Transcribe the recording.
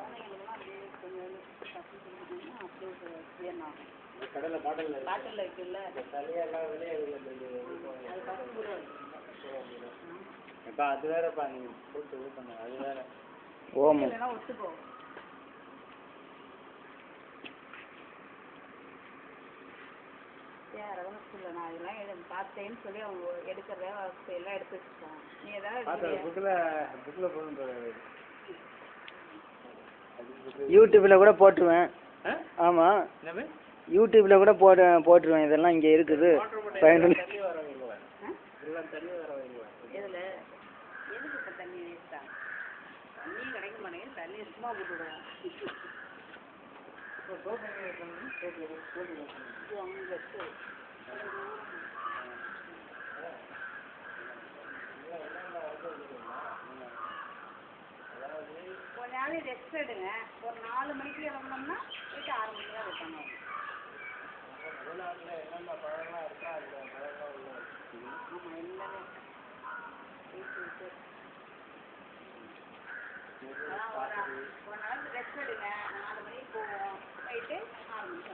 குழந்தைங்களுக்குலாம் அப்படியே கொஞ்சம் தப்பி கொடுத்துட்டீங்கன்னா அப்படியே கிளியர் ஆகும். கடையில் பாட்டில் இருக்குல்ல தலையெல்லாம் வெளியே அது ஃபஸ்ட்டு ஊற இப்போ அது வேறப்பா நீங்கள் போட்டு இது பண்ண அது வேற ஓமம் இல்லைன்னா ஒத்துப்போ. அதெல்லாம் இல்லை நான் இதெல்லாம் பார்த்தேன்னு சொல்லி அவங்க எடுக்கிறத எல்லாம் எடுத்து வச்சுருக்காங்க. நீ ஏதாவது புக்கில் போகணும். யூடியூப்பில் கூட போட்டுருவேன். ஆமாம் யூடியூப்பில் கூட போட்டுருவேன். இதெல்லாம் இங்கே இருக்குது. இதில் எதுக்கு இப்போ தண்ணி வேஸ்ட்டா? தண்ணி கிடைக்க மாட்டேங்குது. தண்ணி சும்மா போட்டுவிடுவோம். ஒரு நாளைக்கு ரெஸ்ட் எடுங்க. ஒரு 4 மணிக்கு கிளம்புனோம்னா போயிட்டு 6 மணிக்கு தான் இருக்காங்க. என்னென்ன பழம்லாம் இருக்கா அந்த பழம்லாம் உள்ள ஆமாம் எல்லாமே ஒரு நாளைக்கு ரெஸ்ட் எடுங்க. 4 மணிக்கு போவோம். போயிட்டு 6 மணிக்கு